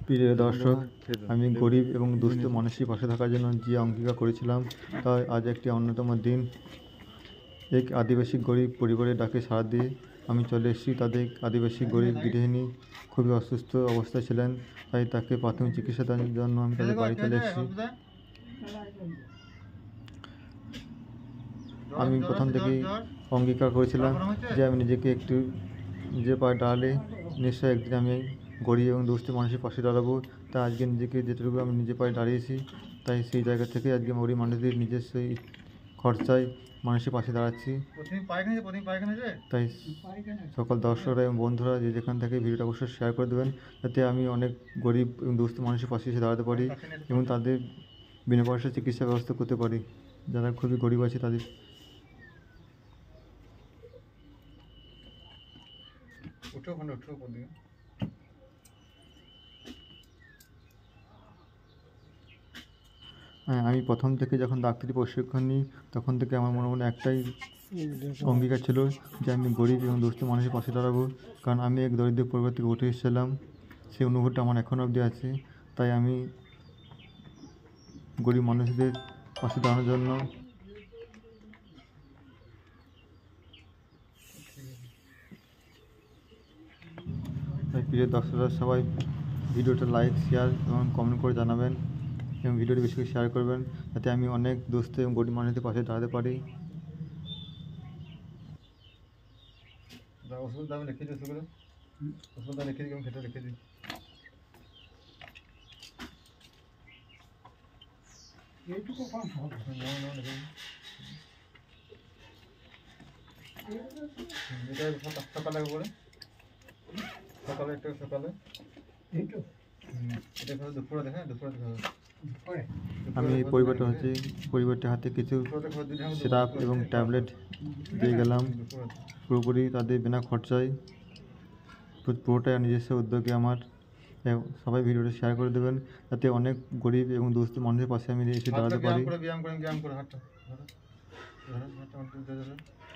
প্রিয় দর্শক, আমি গরিব এবং দুস্থ মানুষের পাশে থাকার জন্য যে অঙ্গীকার করেছিলাম তা আজ একটি অন্যতম দিন। এক আদিবাসী গরিব পরিবারের ডাকে সাড়া দিয়ে আমি চলে এসেছি। তাদের আদিবাসী গরিব গৃহিণী খুবই অসুস্থ অবস্থায় ছিলেন, তাই তাকে প্রাথমিক চিকিৎসা দেওয়ার জন্য আমি তাদের বাড়ি চলে এসেছি। আমি প্রথম থেকেই অঙ্গীকার করেছিলাম যে আমি নিজেকে একটু নিজের পায়ে দাঁড়ালে নিশ্চয়ই একদিন আমি গরিব এবং দুস্থ মানুষের পাশে দাঁড়াবো। তাই আজকে নিজেকে যেটুকু আমি নিজের পায়ে দাঁড়িয়েছি, তাই সেই জায়গা থেকে আজকে গরিব মানুষদের নিজস্ব খরচায় মানুষের পাশে দাঁড়াচ্ছি। তাই সকল দর্শকরা এবং বন্ধুরা যে যেখান থেকে ভিডিওটা অবশ্যই শেয়ার করে দেবেন, যাতে আমি অনেক গরিব এবং দুস্থ মানুষের পাশে এসে দাঁড়াতে পারি এবং তাদের বিনা পয়সায় চিকিৎসা ব্যবস্থা করতে পারি। যারা খুবই গরিব আছে তাদের হ্যাঁ, আমি প্রথম থেকে যখন ডাক্তারি প্রশিক্ষণ নিই তখন থেকে আমার মনে একটাই অঙ্গীকার ছিল যে আমি গরিব এবং দুস্থ মানুষের পাশে দাঁড়াবো। কারণ আমি এক দরিদ্র পরিবার থেকে উঠে এসেছিলাম, সেই অনুভূতিটা আমার এখনও অবধি আছে। তাই আমি গরিব মানুষদের পাশে দাঁড়ানোর জন্য তাই প্রিয় দর্শকরা সবাই ভিডিওটা লাইক, শেয়ার এবং কমেন্ট করে জানাবেন এবং ভিডিওটি বেশি করে শেয়ার করবেন, যাতে আমি অনেক দুস্থ এবং গরিব মানুষদের পাশে দাঁড়াতে পারি। ওষুধ আমি লিখে দিই, ওষুধটা লিখে দিই, খেতে লিখে দিই। এইটুকু সকালে করে সকালে একটু সকালে দুপুরে দেখা আমি পরিবারটা হাতে কিছু সিরাপ এবং ট্যাবলেট দিয়ে গেলাম, পুরোপুরি তাদের বিনা খরচায়, পুরোটাই নিজস্ব উদ্যোগে আমার। সবাই ভিডিওটা শেয়ার করে দেবেন, যাতে অনেক গরিব এবং দুস্থ মানুষের পাশে আমি এসে দাঁড়াতে পারি।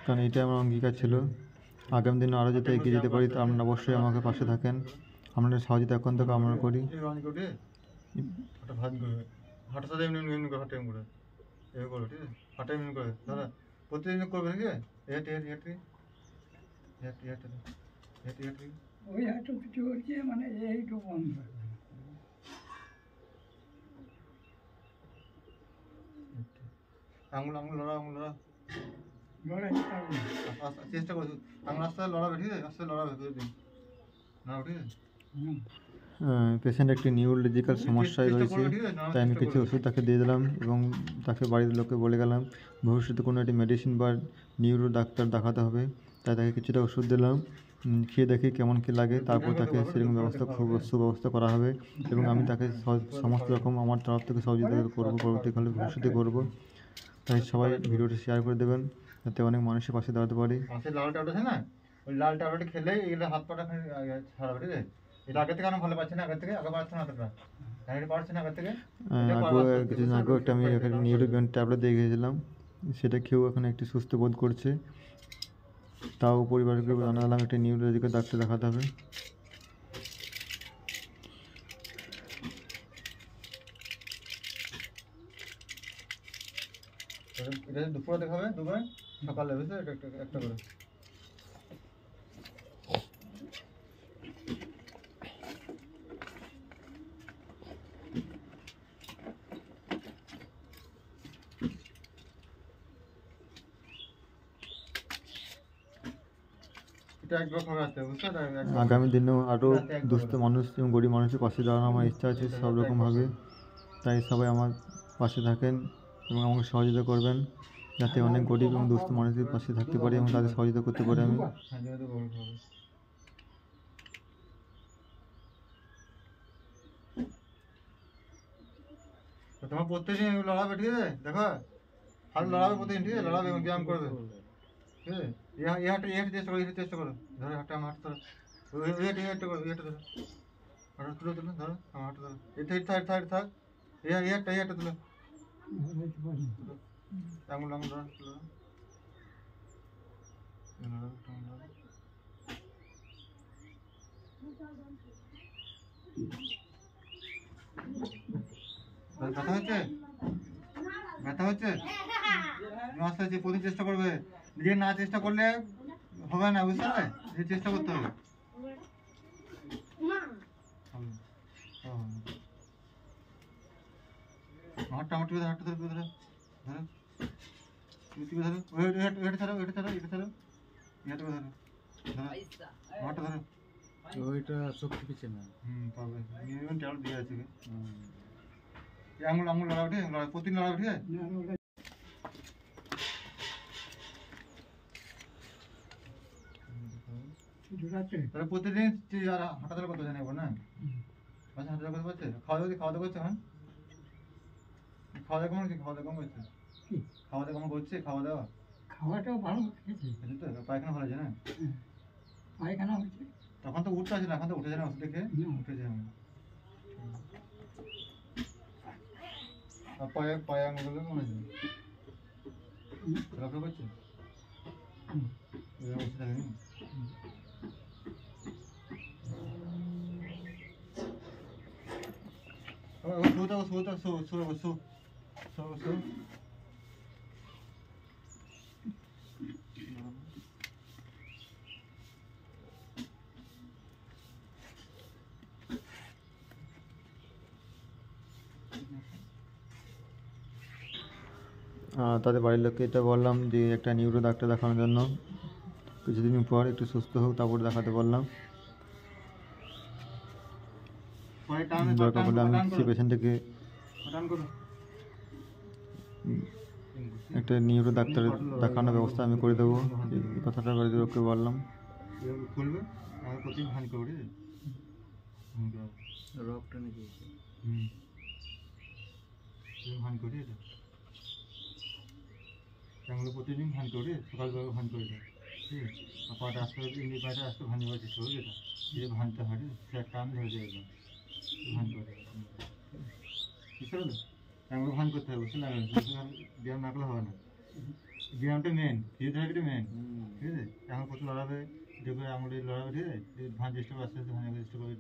কারণ এইটাই আমার অঙ্গীকার ছিল। আগামী দিনে আরও যাতে এগিয়ে যেতে পারি, তা আপনারা অবশ্যই আমাকে পাশে থাকেন। আপনাদের সহযোগিতা এখন থেকে কামনা করি। প্রতিদিন করবে ওই হাঁটু কিছু করছে, মানে এইটু বন্ধ আঙুল লড়া, চেষ্টা করছি আঙুল আস্তে লড়াবে, ঠিক আছে? আস্তে লড়াবে প্রতিদিন, না ঠিক আছে? পেশেন্ট একটি নিউরোলজিক্যাল সমস্যায় রয়েছে, তাই আমি কিছু ওষুধ তাকে দিয়ে দিলাম এবং তাকে বাড়ির লোককে বলে গেলাম ভবিষ্যতে কোনো একটি মেডিসিন বা নিউরো ডাক্তার দেখাতে হবে। তাই তাকে কিছুটা ওষুধ দিলাম, খেয়ে দেখি কেমন কী লাগে, তারপর তাকে সেরকম সুব্যবস্থা করা হবে এবং আমি তাকে সমস্ত রকম আমার তরফ থেকে সহযোগিতা করবো, পরবর্তীকালে ভবিষ্যতে করবো। তাই সবাই ভিডিওটি শেয়ার করে দেবেন, যাতে অনেক মানুষের পাশে দাঁড়াতে পারি। লাল ট্যাবলেট আছে না, ওই লাল ট্যাবলেট খেলেই এগুলো হাত পাটা ছাড়াবে, ঠিক আছে? এটা আগে থেকে আমি ভালো পাচ্ছি না, আগে পাচ্ছি না এতটা, পারছি না আগে থেকে। কিছুদিন আগেও একটা আমি নিউরোবিয়ন ট্যাবলেট দিয়ে গিয়েছিলাম, সেটা খেয়েও এখন একটি সুস্থ বোধ করছে। তাও পরিবারকে জানালাম একটা নিউরোলজিক্যাল ডাক্তার দেখাতে হবে। এটা দুপুরে দেখাবে, দুবার সকালে, বুঝলে? একটা করে আগামী দিনেও আরও দুস্থ মানুষ এবং গরিব মানুষের পাশে দাঁড়ানো আমার ইচ্ছা আছে সব রকমভাবে। তাই সবাই আমার পাশে থাকেন এবং আমাকে সহযোগিতা করবেন, যাতে অনেক গরিব এবং দুস্থ মানুষদের পাশে থাকতে পারি এবং তাদের সহযোগিতা করতে পারি আমি। তোমার প্রত্যেকদিন লড়াবে, ঠিক আছে? দেখো হাত লড়াবে প্রতিদিন, ঠিক আছে? লড়াবে এবং ব্যায়াম করবে, ঠিক আছে? এই হাটটা চেষ্টা করো ধরে, হাটটা আমার হাটটা ধরো, এই হাটটা করো, এই হাটটা ধরো, হাটটা তুলো ধরো, আমার হাটটা ধরো, থাক এই হাটটা তুলো, আঙুল ধরো, তুলো। ব্যথা হচ্ছে? ব্যথা হচ্ছে? আস্তে আস্তে প্রতি চেষ্টা করবে, নিজে না চেষ্টা করলে হবে না, বুঝতে পারলে? নিজে চেষ্টা করতে হবে। হাতটা আমার ধরো, হাতটা ধরো, ধরো ধরো, ধরো, এটা ছাড়ো, এটা ছাড়ো, এটা ছাড়ো, এটা ধরো, ধরো, হাতটা ধরো। ওইটা শক্তি পেছে না। পাবে মিনিমাম ট্যাবলেট দিয়ে আছে। আঙুল আঙুল লড়া উঠে, প্রতিদিন লড়া উঠে। তাহলে প্রতিদিন আর হাঁটা চলা করতে জানাবো না? বাচ্চা হাঁটা চলা করতে পারছে? খাওয়া দাওয়া করছে এখন? খাওয়া দাওয়া কেমন হচ্ছে? খাওয়া দাওয়া কেমন করছে? খাওয়া দাওয়া কেমন করছে? খাওয়া দাওয়া খাওয়াটাও ভালো খেয়েছে, তো পায়খানা ভালো আছে না? পায়খানা হচ্ছে। তখন তো উঠতে আসে না, এখন তো উঠে যায় না, ওষুধ দেখে উঠে যায়। আর পায়ে পায়ে আঙুলগুলো কেমন আছে? চলাফেরা করছে? ওষুধ থাকেনি? তাদের বাড়ির লোককে এটা বললাম যে একটা নিউরো ডাক্তার দেখানোর জন্য, কিছুদিন পর একটু সুস্থ হোক তারপর দেখাতে বললাম। দরকার পড়লে আমি সেই পেশেন্টটাকে একটা নিউরো ডাক্তার দেখানোর ব্যবস্থা আমি করে দেবো, এই কথাটা বাড়ির লোককে বললাম। খুলবে আর প্রতিদিন ভান করে রক্তটা নাকি ভান করে এটা সেগুলো প্রতিদিন ভান করে, সকালবেলা ভান করে দেয়, ঠিক আছে? আর পাটা আসতে এমনি পাটা আসতে ভান দেওয়ার চেষ্টা করবে, এটা যে ভানতে হয় সে একটা আমি ধরে দেবে ভান করে বুঝতে পারলো? এগুলো ভান করতে হবে, বুঝতে লাগবে, ব্যায়াম না করলে হবে না। ব্যায়ামটা মেন, ফিজিওথেরাপিটা মেন, ঠিক আছে? এখন প্রচুর লড়াবে, দেখবে আঙুলে লড়াবে, ঠিক আছে? ভান চেষ্টা করবে, আস্তে আস্তে ভান চেষ্টা করবে।